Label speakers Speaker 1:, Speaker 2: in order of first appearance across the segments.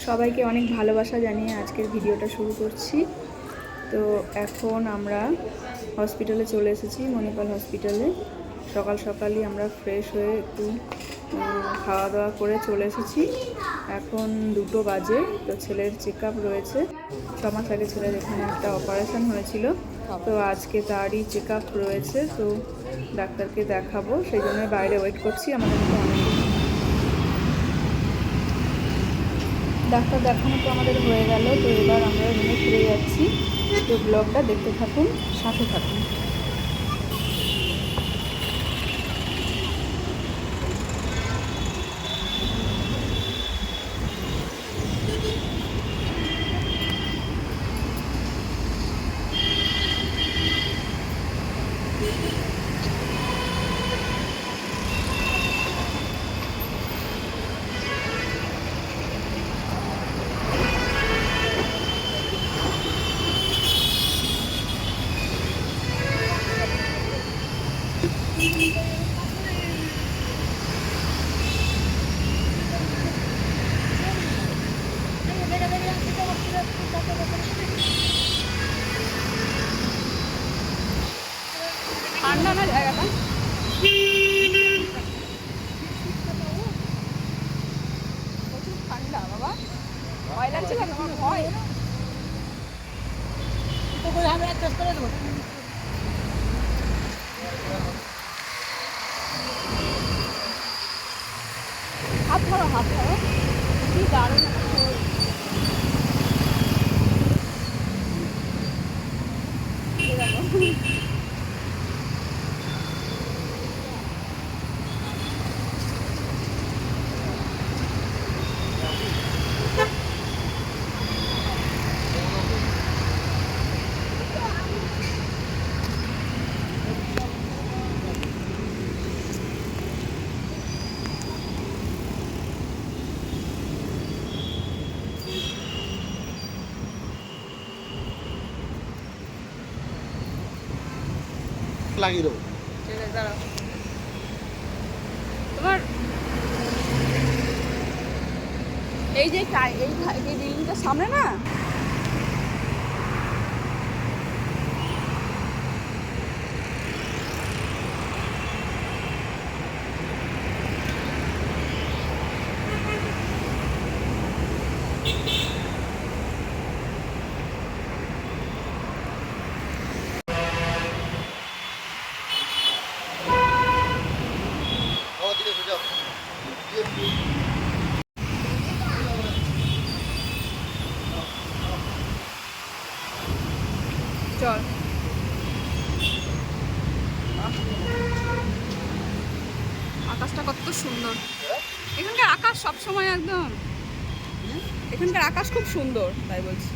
Speaker 1: সবাইকে অনেক ভালোবাসা জানিয়ে আজকের ভিডিওটা শুরু করছি। তো এখন আমরা হসপিটালে চলে এসেছি, মণিপাল হসপিটালে। সকাল সকালই আমরা ফ্রেশ হয়ে একটু খাওয়া দাওয়া করে চলে এসেছি। এখন 2টো বাজে। তো ছেলের চেক আপ রয়েছে। 6 মাস আগে ছেলের এখানে একটা অপারেশন হয়েছিল, তো আজকে তারই চেক আপ রয়েছে। তো ডাক্তারকে দেখাবো, সেই জন্য বাইরে ওয়েট করছি। আমাদের তো অনেক ডাক্তার দেখানো তো আমাদের হয়ে গেল। তো এবার আমরা রুমে ফিরে যাচ্ছি। তো ব্লগটা দেখতে থাকুন, সাথে থাকুন। ঠান্ডা না জায়গাটা? প্রচুর ঠান্ডা বাবা, ভয় লাগছে না তোমার? ভয় তো করে আমি অ্যাডজাস্ট করে দেবো। হাত ধরো, হাত ধরো। কি দারুণ
Speaker 2: লাগিয়ে দেবো।
Speaker 1: তোমার এই যে বিল্ডিংটার সামনে না, চল। আকাশটা কত সুন্দর! এখানকার আকাশ সবসময় একদম, এখানকার আকাশ খুব সুন্দর, তাই বলছি।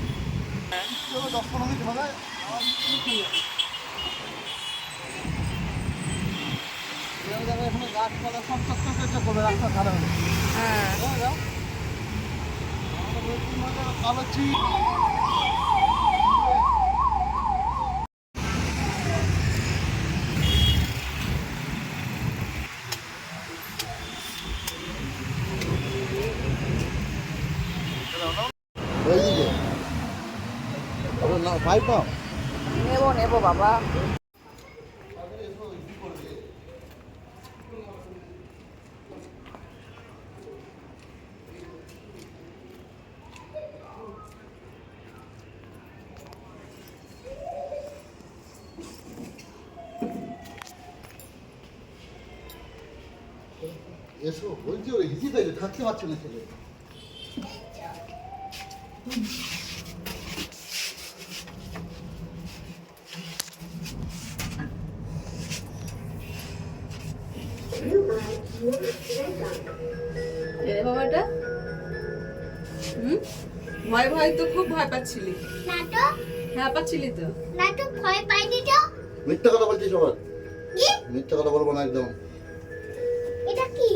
Speaker 2: গাছপালা সব চক্র করে রাস্তা ধারে হবে।
Speaker 1: হ্যাঁ,
Speaker 2: কালো চিড় ভাই পাও
Speaker 1: নেবো বাবা।
Speaker 2: এসো বলছি, ওরা ইজি তাইলে থাকতে পারছে না ছেলে।
Speaker 1: বাবাটা ভয় তো খুব ভয় পাচ্ছিলি? হ্যাঁ পাচ্ছিলি তো।
Speaker 3: ভয় পাইনি তো।
Speaker 2: মিথ্যা কথা বলছিস সবার, মিথ্যা কথা বলবো না একদম।
Speaker 3: এটা কি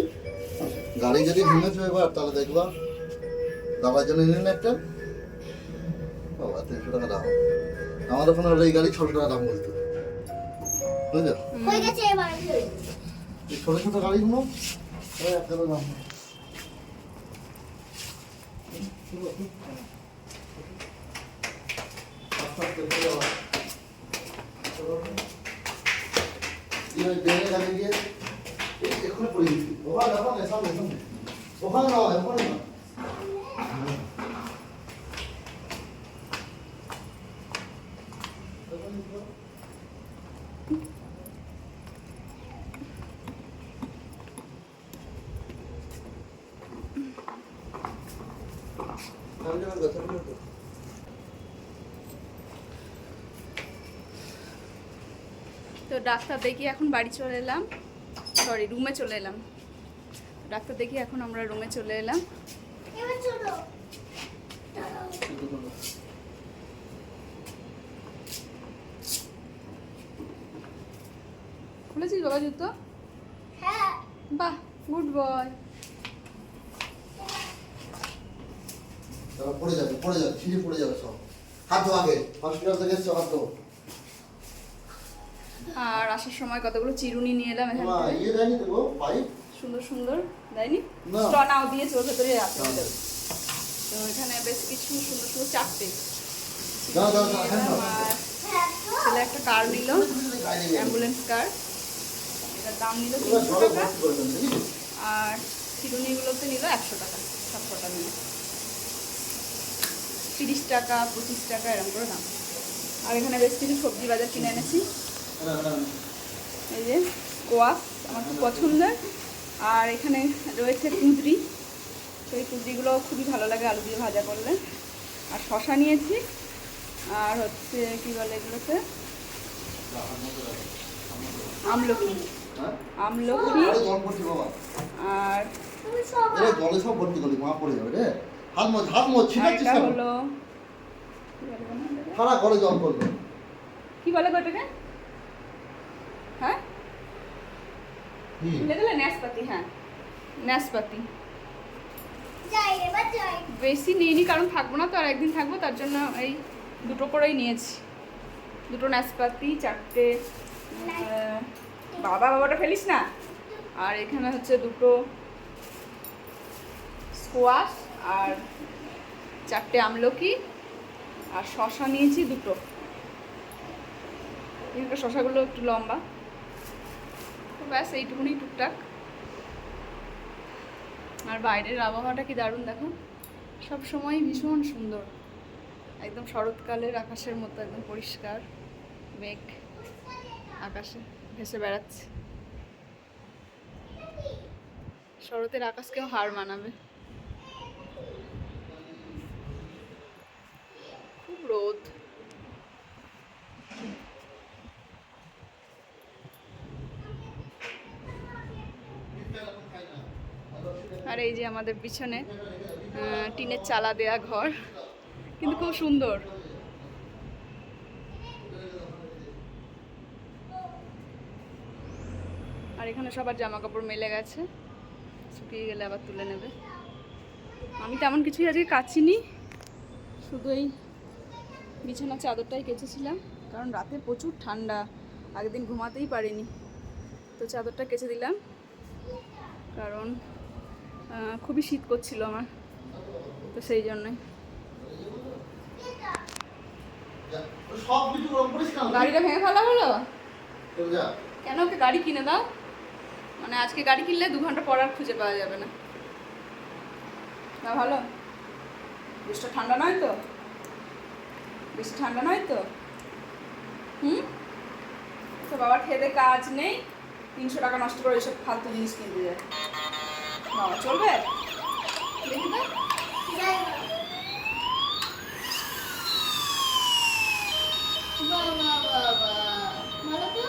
Speaker 2: গাড়ি যদি ভেঙেছো এবার তাহলে দেখবা, দাবার জন্য নিলেন একটা। বাবা 300 টাকা দাম, আমার ওখানে এই গাড়ি 600 টাকা দাম বলতো, বুঝলো?
Speaker 3: হয়ে গেছে এবার।
Speaker 2: এই ছোট ছোট গাড়িগুলো একটা দাম। এখানে পড়ে গেছি ওখানে ওখানে সামনে সামনে ওখানে না ওখানে না
Speaker 1: তো ডাক্তার দেখিয়ে এখন বাড়ি চলে এলাম, সরি রুমে চলে এলাম। ডাক্তার দেখিয়ে এখন আমরা রুমে চলে এলাম।
Speaker 3: এবার চলো।
Speaker 1: খুলেছিস বাবা জুতো?
Speaker 3: হ্যাঁ।
Speaker 1: বাহ, গুড বয়।
Speaker 2: তারপর পড়ে যাবে ছিঁড়ে পড়ে যাবে সব। হাত ধো আগে, হসপিটাল থেকে এসছো হাত ধো।
Speaker 1: আর আসার সময় কতগুলো চিরুনি নিয়ে এলাম এখান
Speaker 2: না
Speaker 1: থেকে।
Speaker 2: ইয়ে দেয়নি তো গো পাইপ?
Speaker 1: সুন্দর সুন্দর দেয়নি,
Speaker 2: না।
Speaker 1: স্ট্র নাও দিয়ে চোর ভেতরে রাখতে হবে। তো এখানে বেশ কিছু সুন্দর সুন্দর চারটে
Speaker 2: দাও দাও
Speaker 1: নিয়ে
Speaker 2: দাও
Speaker 1: এলাম। আর ছেলে একটা কার নিল, অ্যাম্বুলেন্স কার, এটার দাম নিল 300 টাকা। আর চিরুনিগুলোতে নিল 100 টাকা, সব কটা নিল 30 টাকা 25 টাকা এরকম করে দাম। আর এখানে বেশ কিছু সবজি বাজার কিনে এনেছি। এই যে কোয়াশ আমার খুব পছন্দের। আর এখানে রয়েছে কুঁদরি, সেই কুঁদরিগুলো খুবই ভালো লাগে আলু দিয়ে ভাজা করলে। আর শশা নিয়েছি, আর হচ্ছে কি বলে এগুলোতে, আমলকি, আমলকি।
Speaker 2: জল পড়ছে বাবা।
Speaker 1: আর
Speaker 3: তুমি সব
Speaker 2: এরে জলে সব ভর্তি করলি মা পড়ে যাবে রে। হাত মোছ ছিটাচ্ছিস
Speaker 1: এটা
Speaker 2: কেন?
Speaker 1: হলো কি বলে বলো না এটাকে?
Speaker 2: সারা ঘরে জল পড়বে।
Speaker 1: কি বলে গো এটাকে? হ্যাঁ ভুলে গেলে? নাশপাতি। হ্যাঁ নাশপাতি।
Speaker 3: যাই এবার যাই।
Speaker 1: বেশি নিইনি কারণ থাকবো না তো, আর একদিন থাকবো, তার জন্য এই দুটো করেই নিয়েছি। দুটো নাশপাতি, চারটে বাবাটা ফেলিস না। আর এখানে হচ্ছে দুটো স্কোয়াশ, আর চারটে আমলকি, আর শশা নিয়েছি দুটো। এখানকার শশাগুলো একটু লম্বা। তো ব্যাস এইটুকুনি টুকটাক। আর বাইরের আবহাওয়াটা কি দারুণ দেখো, সব সময় ভীষণ সুন্দর, একদম শরৎকালের আকাশের মতো, একদম পরিষ্কার মেঘ আকাশে ভেসে বেড়াচ্ছে। শরতের আকাশকেও হার মানাবে। খুব রোদ। আর এই যে আমাদের পিছনে টিনের চালা দেয়া ঘর, কিন্তু খুব সুন্দর। আর এখানে সবার জামা কাপড় মেলে গেছে, শুকিয়ে গেলে আবার তুলে নেবে। আমি তেমন কিছুই আজকে কাচিনি, শুধু এই বিছানা চাদরটাই কেচেছিলাম, কারণ রাতে প্রচুর ঠান্ডা, আগের দিন ঘুমাতেই পারিনি। তো চাদরটা কেচে দিলাম, কারণ খুবই শীত করছিল আমার, তো সেই জন্যই। গাড়িটা ভেঙে ফেলা হলো কেন? ওকে গাড়ি কিনে দাও, মানে আজকে গাড়ি কিনলে 2 ঘন্টা পর আর খুঁজে পাওয়া যাবে না। না ভালো, বেশটা ঠান্ডা নয় তো? বেশি ঠান্ডা নয় তো? তো বাবার খেতে কাজ নেই, 300 টাকা নষ্ট করে এইসব ফালতু জিনিস কিনতে যায়। বাবা চলবে? দেখি তো।
Speaker 3: যাই বাবা বাবা ভালো তো।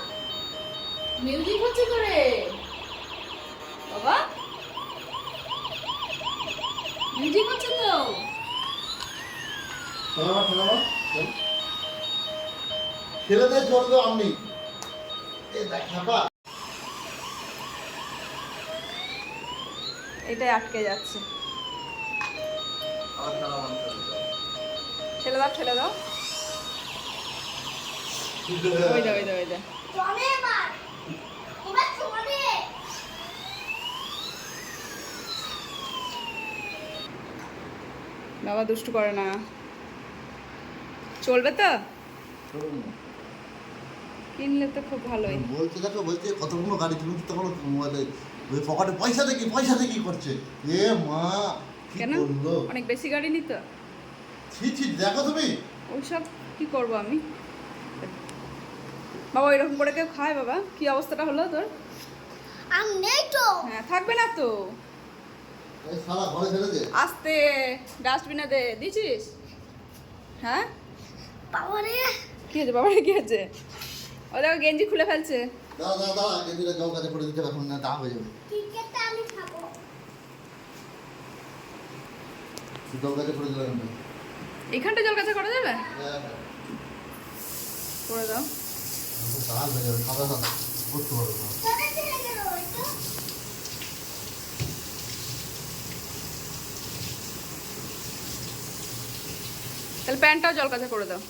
Speaker 1: মিউজিক হচ্ছে তো রে বাবা, মিউজিক হচ্ছে তো।
Speaker 2: ছেলেদের চলবে আপনি
Speaker 1: এটাই আটকে যাচ্ছে। ঠেলে দাও ঠেলে দাও। ওই দা ওই দা ওই দা।
Speaker 3: চলে এবার। এবার চলে।
Speaker 1: বাবা দুষ্টু করে না, চলবে তো?
Speaker 2: চলুন না।
Speaker 1: কিনলে তো খুব ভালোই।
Speaker 2: বলতে দেখো, বলতে কতগুলো গাড়ি তুমি তখন মোবাইলে ওই পকেটে পয়সা দেখি করছে। এ মা কি
Speaker 1: কেন
Speaker 2: করলো?
Speaker 1: অনেক বেশি গাড়ি নিত?
Speaker 2: ছি দেখো তুমি।
Speaker 1: ওইসব কি করব আমি? বাবা এরকম করে কেউ খায়? বাবা কি অবস্থাটা হলো তোর?
Speaker 3: আমি নেই তো।
Speaker 1: হ্যাঁ থাকবে না তো।
Speaker 2: এই সারা ঘরে ফেলে দে।
Speaker 1: আস্তে, ডাস্টবিনে দে। দিছিস? হ্যাঁ
Speaker 3: বাবা রে,
Speaker 1: কি হয়েছে বাবার? কি হয়েছে? ও দেখো গেঞ্জি খুলে ফেলছে।
Speaker 2: দাঁড়া গেঞ্জিটা জল কাজে পড়ে দিতে এখন না দাম হয়ে যাবে।
Speaker 3: ক্রিকেটটা আমি খাবো।
Speaker 2: জল কাজে পড়ে দিলাম।
Speaker 1: এইখানটা জল কাঁচা করা যাবে? করে দাও।
Speaker 2: দাম হয়ে যাবে, সাদা করতে পারবো না।
Speaker 3: তোদের ছেলে গেল ওই তো।
Speaker 1: তাহলে প্যান্টটাও জল কাঁচা করে দাও।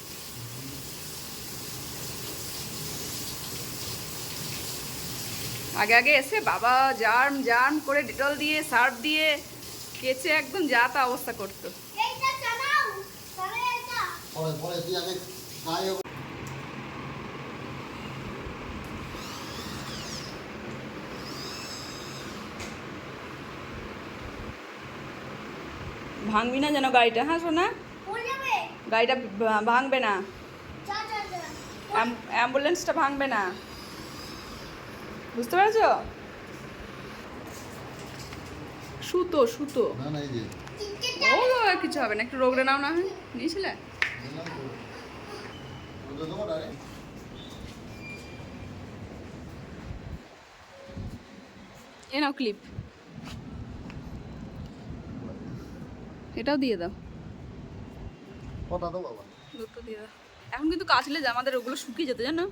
Speaker 1: আগে আগে এসে বাবা জার্ম জার্ম করে ডেটল দিয়ে সার্ফ দিয়ে কেচে একদম যা তা অবস্থা করতো।
Speaker 3: এইটা চালাও, তাহলে এটা।
Speaker 2: পরে তুই আগে খাই।
Speaker 1: ভাঙবি না যেন গাড়িটা, হ্যাঁ শোনা?
Speaker 3: পড়ে যাবে।
Speaker 1: গাড়িটা ভাঙবে না,
Speaker 3: যা যা যা।
Speaker 1: অ্যাম্বুলেন্সটা ভাঙবে না, বুঝতে পেরেছো? সুতো সুতো।
Speaker 2: না এই যে
Speaker 3: ক্রিকেটটা
Speaker 1: ও কিছু হবে না, একটু রোগড়ে নাও না হয়। নিয়েছিলে?
Speaker 2: দিলাম তো। ওটা দেবো না রে।
Speaker 1: এ নাও ক্লিপ, এটাও দিয়ে দাও।
Speaker 2: কটা দেবো বাবা?
Speaker 1: দুটো দিয়ে দাও। এখন কিন্তু কাচলে যে আমাদের ওগুলো শুকিয়ে যেত জানো,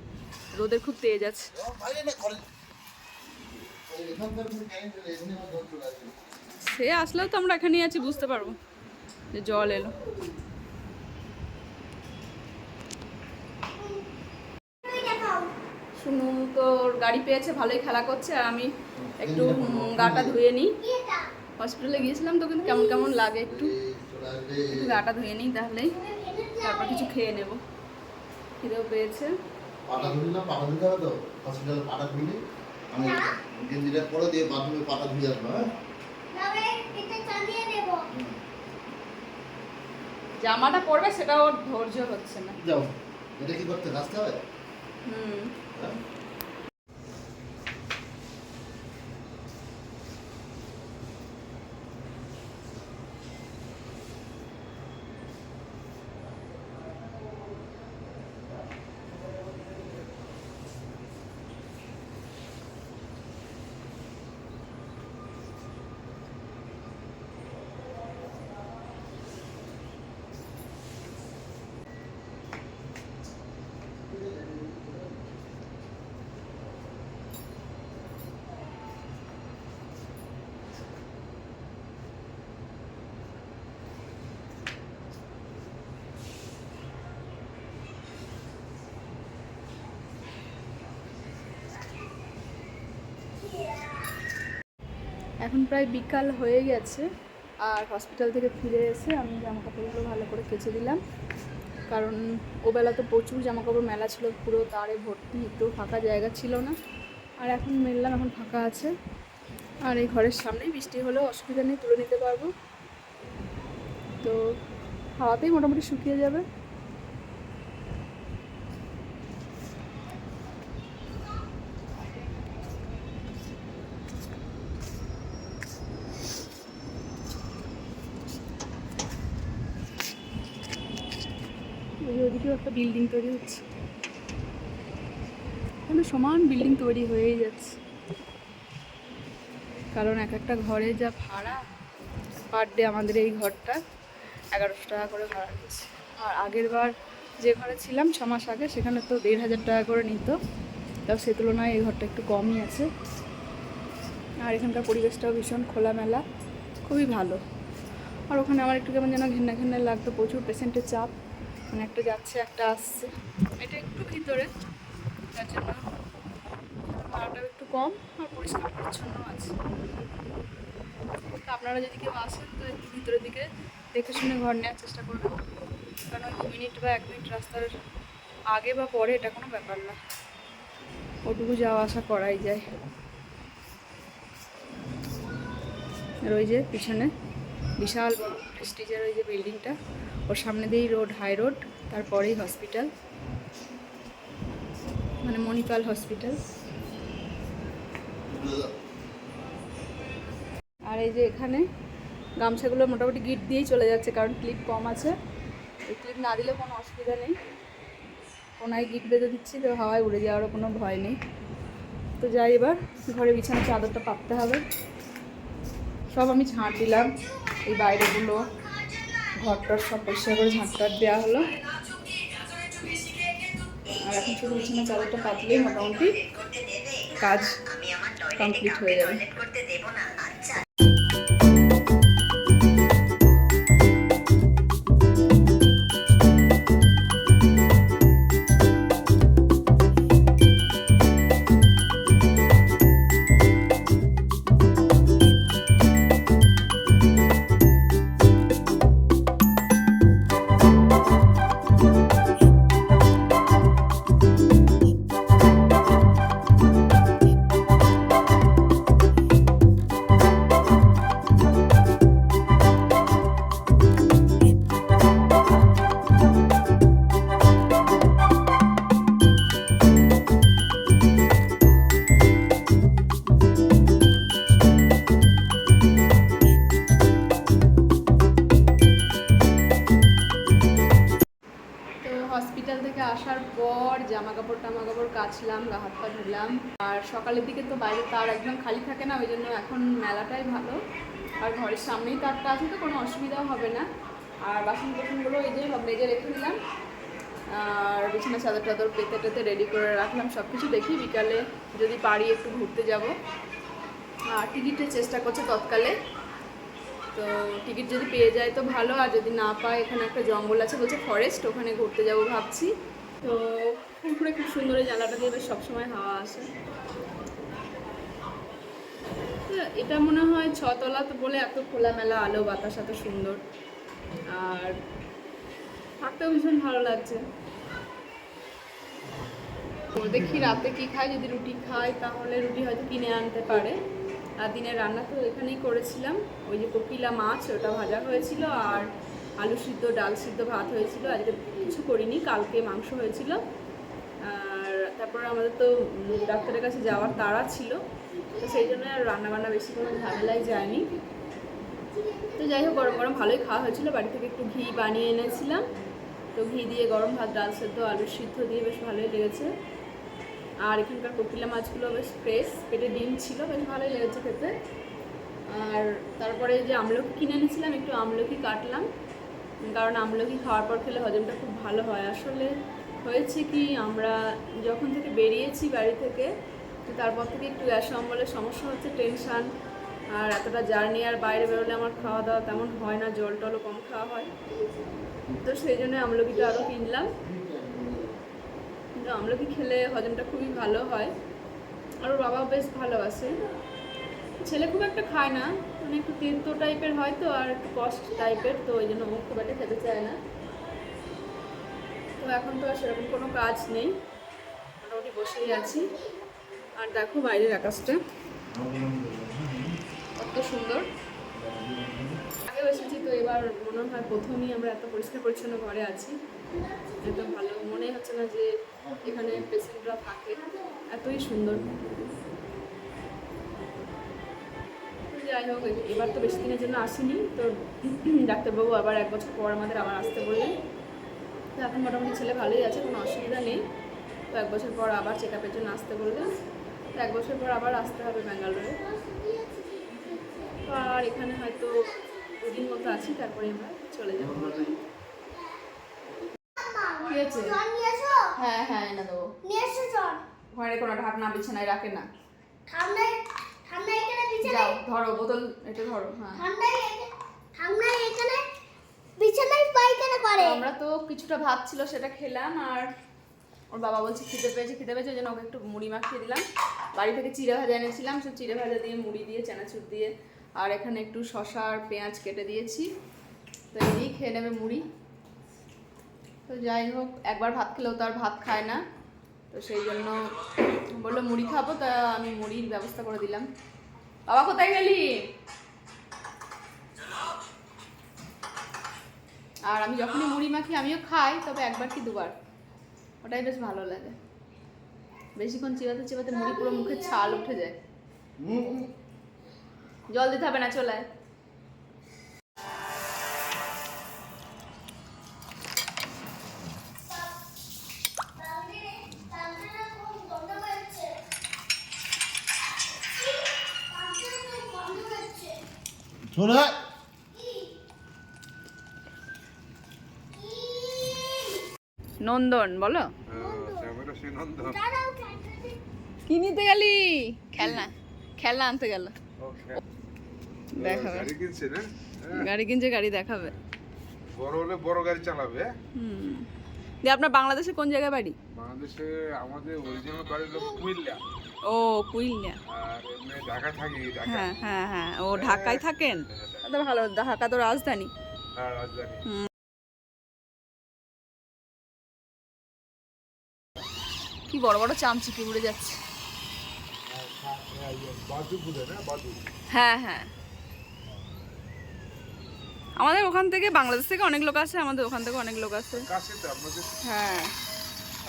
Speaker 1: রোদের খুব তেজ আছে।
Speaker 2: বাইরে না করে। এখানকার কোনো জানি না, এখানে আমার জল চলে আসবে।
Speaker 1: সে আসলেও তো আমরা এখানেই আছি, বুঝতে পারবো যে জল এলো।
Speaker 3: তুই দেখাও।
Speaker 1: শুনু তোর গাড়ি পেয়েছে, ভালোই খেলা করছে, আর আমি একটু গাটা ধুয়ে নিই।
Speaker 3: কি এটা?
Speaker 1: হসপিটালে গিয়েছিলাম তো, কিন্তু কেমন কেমন লাগে, একটু
Speaker 2: চলে আসবে।
Speaker 1: একটু গাটা ধুয়ে নিই, তাহলেই তারপর কিছু খেয়ে নেব। খিদেও পেয়েছে।
Speaker 2: পাটা ধুলি না, পাটা ধুতে হবে তো হসপিটালে। পাটা ধুলি আমি গেঞ্জিটা পরে দিয়ে বাথরুমে পাটা ধুয়ে আসবো। হ্যাঁ
Speaker 3: তবে এটা চালিয়ে দেব।
Speaker 1: জামাটা পরবে সেটা ওর ধৈর্য হচ্ছে না।
Speaker 2: যাও, এটা কি করতে রাস্তা হবে?
Speaker 1: হুম।
Speaker 2: হ্যাঁ
Speaker 1: এখন প্রায় বিকাল হয়ে গেছে, আর হসপিটাল থেকে ফিরে এসে আমি জামা কাপড়গুলো ভালো করে কেচে দিলাম, কারণ ওবেলা তো প্রচুর জামা কাপড় মেলা ছিল, পুরো তারে ভর্তি, একটু ফাঁকা জায়গা ছিল না। আর এখন মেললাম, এখন ফাঁকা আছে। আর এই ঘরের সামনেই বৃষ্টি হলেও অসুবিধা নেই, তুলে নিতে পারবো। তো হাওয়াতেই মোটামুটি শুকিয়ে যাবে। ওইদিকেও একটা বিল্ডিং তৈরি হচ্ছে, এখানে সমান বিল্ডিং তৈরি হয়েই যাচ্ছে, কারণ এক একটা ঘরে যা ভাড়া, পার ডে আমাদের এই ঘরটা 1100 টাকা করে ভাড়া নিচ্ছে। আর আগের বার যে ঘরে ছিলাম 6 মাস আগে, সেখানে তো 1500 টাকা করে নিত, তাও সে তুলনায় এই ঘরটা একটু কমই আছে। আর এখানকার পরিবেশটাও ভীষণ খোলামেলা, খুবই ভালো। আর ওখানে আমার একটু কেমন যেন ঘেন্না ঘেন্না লাগতো, প্রচুর পেশেন্টের চাপ, মানে একটা যাচ্ছে একটা আসছে। এটা একটু ভিতরে, তার জন্য ভাড়াটাও একটু কম, আর পরিষ্কার পরিচ্ছন্ন আছে। তো আপনারা যদি কেউ আসেন তো একটু ভিতরের দিকে দেখে শুনে ঘর নেওয়ার চেষ্টা করবো, কারণ 2 মিনিট বা 1 মিনিট রাস্তার আগে বা পরে এটা কোনো ব্যাপার না, ওটুকু যাওয়া আসা করাই যায়। আর ওই যে পিছনে বিশাল বড় প্রেস্টিজের ওই যে বিল্ডিংটা, ওর সামনে দিয়েই রোড, হাই রোড, তারপরেই হসপিটাল, মানে মণিপাল হসপিটাল। আর এই যে এখানে গামছাগুলো মোটামুটি গিট দিয়েই চলে যাচ্ছে, কারণ ক্লিপ কম আছে, এই ক্লিপ না দিলে কোনো অসুবিধা নেই, কোনায় গিট বেঁধে দিচ্ছি তো হাওয়ায় উড়ে যাওয়ারও কোনো ভয় নেই। তো যাই, এবার ঘরে বিছানার চাদরটা পাততে হবে, সব আমি ঝাঁট দিলাম, এই বাইরেগুলো ঘরটার সব পরিষ্কার করে ঝাঁটটাট দেওয়া হলো, আর এখন শুধু বিছানার চাদরটা পাতলেই মোটামুটি কাজ কমপ্লিট হয়ে যাবে। হসপিটাল থেকে আসার পর জামা কাপড় কাচলাম, গা হাত পা ধুলাম, আর সকালের দিকে তো বাইরে তার একদম খালি থাকে না, ওই জন্য এখন মেলাটাই ভালো, আর ঘরের সামনেই তারটা আছে তো কোনো অসুবিধাও হবে না। আর বাসনগুলো এই যে সব মেজে রেখে দিলাম, আর বিছানা চাদর টাদর পেতে টেতে রেডি করে রাখলাম, সব কিছু দেখি বিকালে যদি পারি একটু ঘুরতে যাব, আর টিকিটের চেষ্টা করছে তৎকালে, তো টিকিট যদি পেয়ে যায় তো ভালো, আর যদি না পায় এখানে একটা জঙ্গল আছে বলছে ফরেস্ট, ওখানে ঘুরতে যাব ভাবছি। তো পুকুরে খুব সুন্দর, এই জানলাটা দিয়ে বেশ সবসময় হাওয়া আসে। তো এটা মনে হয় 6 তলা তো বলে এত খোলামেলা, আলো বাতাস এত সুন্দর, আর থাকতেও ভীষণ ভালো লাগছে। তো দেখি রাতে কি খাই, যদি রুটি খাই তাহলে রুটি হয়তো কিনে আনতে পারে, আর দিনের রান্না তো এখানেই করেছিলাম, ওই যে কোকিলা মাছ ওটা ভাজা হয়েছিল, আর আলু সিদ্ধ ডাল সিদ্ধ ভাত হয়েছিল, আজকে কিছু করিনি, কালকে মাংস হয়েছিল। আর তারপর আমাদের তো ডাক্তারের কাছে যাওয়ার তাড়া ছিল, তো সেই জন্য আর রান্নাবান্না বেশি কোনো ঝামেলায় যায়নি। তো যাই হোক, গরম গরম ভালোই খাওয়া হয়েছিল, বাড়ি থেকে একটু ঘি বানিয়ে এনেছিলাম, তো ঘি দিয়ে গরম ভাত ডাল সিদ্ধ আলু সিদ্ধ দিয়ে বেশ ভালোই লেগেছে। আর এখানকার কোকিলা মাছগুলো বেশ ফ্রেশ, পেটে ডিম ছিল, বেশ ভালোই লেগেছে খেতে। আর তারপরে যে আমলকি কিনে এনেছিলাম, একটু আমলকি কাটলাম, কারণ আমলকি খাওয়ার পর খেলে হজমটা খুব ভালো হয়। আসলে হয়েছে কি, আমরা যখন থেকে বেরিয়েছি বাড়ি থেকে, তো তারপর থেকে একটু গ্যাস অম্বলের সমস্যা হচ্ছে, টেনশান, আর এতটা জার্নি, আর বাইরে বেরোলে আমার খাওয়া দাওয়া তেমন হয় না, জল টলও কম খাওয়া হয়, তো সেই জন্য আমলকিটা আরও কিনলাম। কিন্তু আমলকি খেলে হজমটা খুবই ভালো হয়, আর ওর বাবাও বেশ ভালোবাসে। ছেলে খুব একটা খায় না, মানে একটু তেতো টাইপের হয় তো, আর একটু কষ্ট টাইপের, তো ওই জন্য ও খুব একটা খেতে চায় না। তো এখন তো আর সেরকম কোনো কাজ নেই, মোটামুটি বসেই আছি। আর দেখো বাইরের আকাশটা কত সুন্দর, আগেও এসেছি তো, এবার মনে হয় প্রথমেই আমরা এত পরিষ্কার পরিচ্ছন্ন ঘরে আছি, এত ভালো মনে হচ্ছে না যে এখানে পেশেন্টরা থাকে, এতই সুন্দর। যাই হোক, এবার তো বেশি দিনের জন্য আসিনি, তো ডাক্তারবাবু আবার 1 বছর পর আমাদের আবার আসতে বললেন, তো এখন মোটামুটি ছেলে ভালোই আছে, কোনো অসুবিধা নেই, তো 1 বছর পর আবার চেক আপের জন্য আসতে বললেন, তো 1 বছর পর আবার আসতে হবে ব্যাঙ্গালোরে। তো আর এখানে হয়তো 2 দিন মতো আছি, তারপরে আমরা চলে যাবো। ঠিক আছে,
Speaker 3: জল নিয়ে এসো।
Speaker 1: হ্যাঁ হ্যাঁ এনে দেবো,
Speaker 3: নিয়ে এসো জল।
Speaker 1: ঘরে কোনো ঢাকনা বিছানায় রাখে না,
Speaker 3: ঠান্ডায় এখানে বিছানায়,
Speaker 1: যাও ধরো বোতল, এটা ধরো। হ্যাঁ,
Speaker 3: ঠান্ডায় এখানে বিছানায় পায়খানা করে।
Speaker 1: আমরা তো কিছুটা ভাত ছিল সেটা খেলাম, আর ওর বাবা বলছে খিদে পেয়েছে, ওই জন্য ওকে একটু মুড়ি মাখিয়ে দিলাম, বাড়ি থেকে চিড়ে ভাজা এনেছিলাম, সে চিড়ে ভাজা দিয়ে মুড়ি দিয়ে চানাচুর দিয়ে, আর এখানে একটু শসা আর পেঁয়াজ কেটে দিয়েছি, তো এই খেয়ে নেবে মুড়ি। তো যাই হোক, একবার ভাত খেলেও তো আর ভাত খায় না, তো সেই জন্য বললো মুড়ি খাবো, তা আমি মুড়ির ব্যবস্থা করে দিলাম। বাবা কোথায় গেলি? আর আমি যখনই মুড়ি মাখি আমিও খাই, তবে একবার কি দুবার, ওটাই বেশ ভালো লাগে। বেশিক্ষণ চিবাতে চিবাতে মুড়ি পুরো মুখে ছাল উঠে যায়। জল দিতে হবে না, চলে আয়।
Speaker 2: শোনা
Speaker 1: নন্দন বলো, কি নিতে গেলি? খেলনা, খেলনা আনতে গেল। দেখাবে গাড়ি কিনছে, গাড়ি দেখাবে।
Speaker 4: বড় হলে বড় গাড়ি চালাবে।
Speaker 1: দিয়ে আপনার বাংলাদেশে কোন জায়গায় বাড়ি?
Speaker 4: বাংলাদেশে আমাদের অরিজিনাল বাড়ি হলো কুমিল্লা।
Speaker 1: ও কুইল্লা।
Speaker 4: আর এমনি ঢাকা থাকি, ঢাকা।
Speaker 1: হ্যাঁ হ্যাঁ হ্যাঁ, ও ঢাকায় থাকেন, তো ভালো, ঢাকা তো রাজধানী।
Speaker 4: আর রাজধানী।
Speaker 1: কি বড় বড় চামচিকি উড়ে যাচ্ছে।
Speaker 4: বাজু বুঝে না, বাজু।
Speaker 1: হ্যাঁ হ্যাঁ, আমাদের ওখান থেকে, বাংলাদেশ থেকে অনেক লোক আসে, আমাদের ওখান থেকে অনেক লোক আসে।
Speaker 4: কাছে তো আমাদের,
Speaker 1: হ্যাঁ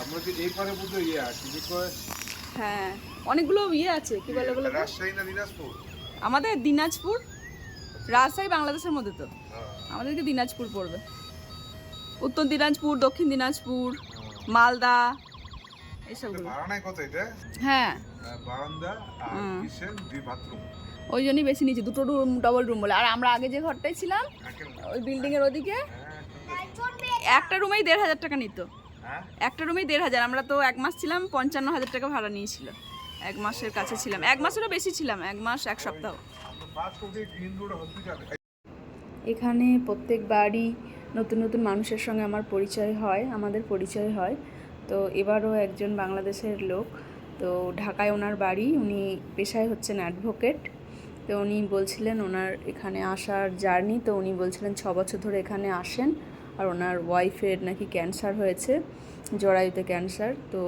Speaker 4: আমাদের এই পারে বুঝে ইয়ে আছে, কি কয়?
Speaker 1: হ্যাঁ, অনেকগুলো ইয়ে আছে, কি বলে ওগুলো?
Speaker 4: রাজশাহী না দিনাজপুর?
Speaker 1: আমাদের দিনাজপুর। রাজশাহী বাংলাদেশের মধ্যে তো,
Speaker 4: হ্যাঁ।
Speaker 1: আমাদেরকে দিনাজপুর পড়বে। উত্তর দিনাজপুর, দক্ষিণ দিনাজপুর, মালদা, এইসবগুলো।
Speaker 4: ভাড়া নাই কত এটা?
Speaker 1: হ্যাঁ,
Speaker 4: বারান্দা আর কিচেন, 2 বাথরুম।
Speaker 1: ওই জন্যই বেশি নিচে, 2 রুম, ডবল রুম বলে। আর আমরা আগে যে ঘরটায় ছিলাম ওই বিল্ডিং এর ওদিকে, একটা রুমেই 1,500 টাকা নিত। একটা রুমেই 1,500। আমরা তো 1 মাস ছিলাম, 55,000 টাকা ভাড়া নিয়েছিল। 1 মাসের কাছে ছিলাম, 1 মাসেরও বেশি ছিলাম, 1 মাস 1 সপ্তাহ। এখানে প্রত্যেক বাড়ি নতুন নতুন মানুষের সঙ্গে আমার পরিচয় হয়, আমাদের পরিচয় হয়। তো এবারও একজন বাংলাদেশের লোক, তো ঢাকায় ওনার বাড়ি, উনি পেশায় হচ্ছেন অ্যাডভোকেট। তো উনি বলছিলেন ওনার এখানে আসার জার্নি, তো উনি বলছিলেন 6 বছর ধরে এখানে আসেন। আর ওনার ওয়াইফের নাকি ক্যান্সার হয়েছে, জরায়ুতে ক্যান্সার। তো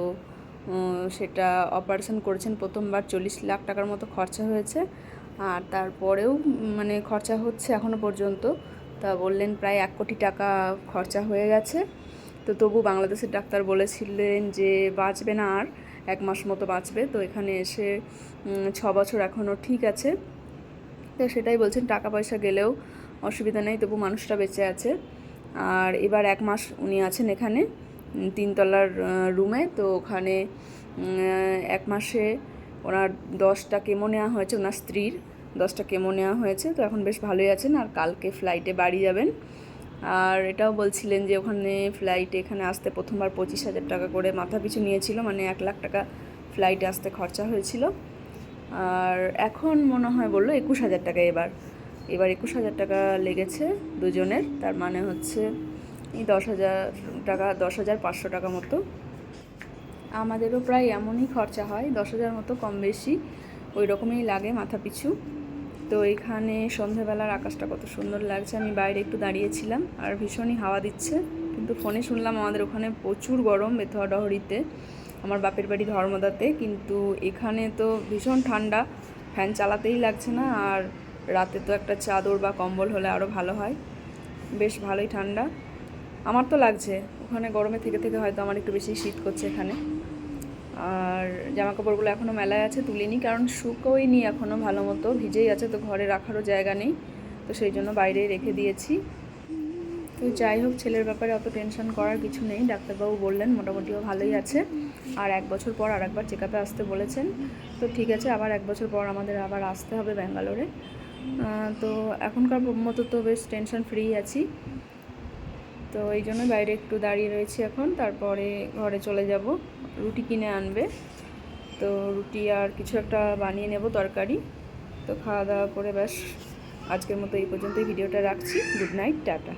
Speaker 1: সেটা অপারেশন করেছেন, প্রথমবার 40 লাখ টাকার মতো খরচা হয়েছে। আর তারপরেও মানে খরচা হচ্ছে এখনও পর্যন্ত। তা বললেন প্রায় 1 কোটি টাকা খরচা হয়ে গেছে। তো তবু বাংলাদেশের ডাক্তার বলেছিলেন যে বাঁচবে না, আর 1 মাস মতো বাঁচবে। তো এখানে এসে 6 বছর এখনও ঠিক আছে। তো সেটাই বলছেন, টাকা পয়সা গেলেও অসুবিধা নেই, তবু মানুষটা বেঁচে আছে। আর এবার 1 মাস উনি আছেন এখানে 3 তলার রুমে। তো ওখানে 1 মাসে ওনার 10টা কেমো নেওয়া হয়েছে, ওনার স্ত্রীর 10টা কেমো নেওয়া হয়েছে। তো এখন বেশ ভালোই আছেন, আর কালকে ফ্লাইটে বাড়ি যাবেন। আর এটাও বলছিলেন যে ওখানে ফ্লাইটে এখানে আসতে প্রথমবার 25,000 টাকা করে মাথা পিছু নিয়েছিল, মানে 1 লাখ টাকা ফ্লাইটে আসতে খরচা হয়েছিল। আর এখন মনে হয় বললো 21,000 টাকা এবার 21,000 টাকা লেগেছে দুজনের। তার মানে হচ্ছে এই 10,000 টাকা, 10,500 টাকা মতো। আমাদেরও প্রায় এমনই খরচা হয়, 10,000 মতো, কম বেশি ওই রকমই লাগে মাথা পিছু। তো এখানে সন্ধ্যেবেলার আকাশটা কত সুন্দর লাগছে। আমি বাইরে একটু দাঁড়িয়েছিলাম, আর ভীষণই হাওয়া দিচ্ছে। কিন্তু ফোনে শুনলাম আমাদের ওখানে প্রচুর গরম, বেথুয়া ডহরিতে, আমার বাপের বাড়ি ধর্মদাতে। কিন্তু এখানে তো ভীষণ ঠান্ডা, ফ্যান চালাতেই লাগছে না। আর রাতে তো একটা চাদর বা কম্বল হলে আরও ভালো হয়, বেশ ভালোই ঠান্ডা। আমার তো লাগছে, ওখানে গরমে থেকে থেকে হয়তো আমার একটু বেশি শীত করছে এখানে। আর জামাকাপড়গুলো এখনও মেলায় আছে, তুলিনি, কারণ শুকোয়নি এখনও ভালো মতো, ভিজেই আছে। তো ঘরে রাখারও জায়গা নেই, তো সেই জন্য বাইরেই রেখে দিয়েছি। তো যাই হোক, ছেলের ব্যাপারে অত টেনশন করার কিছু নেই। ডাক্তারবাবু বললেন মোটামুটিও ভালোই আছে, আর 1 বছর পর আর একবার চেক আপে আসতে বলেছেন। তো ঠিক আছে, আবার 1 বছর পর আমাদের আবার আসতে হবে ব্যাঙ্গালোরে। তো এখনকার মতো তো বেশ টেনশন ফ্রি আছি। তো এই জন্য বাইরে একটু দাঁড়িয়ে রয়েছি এখন, তারপরে ঘরে চলে যাব। রুটি কিনে আনবে, তো রুটি আর কিছু একটা বানিয়ে নেব তরকারি। তো খাওয়া দাওয়া করে ব্যাস আজকের মতো এই পর্যন্তই ভিডিওটা রাখছি। Good night, tata.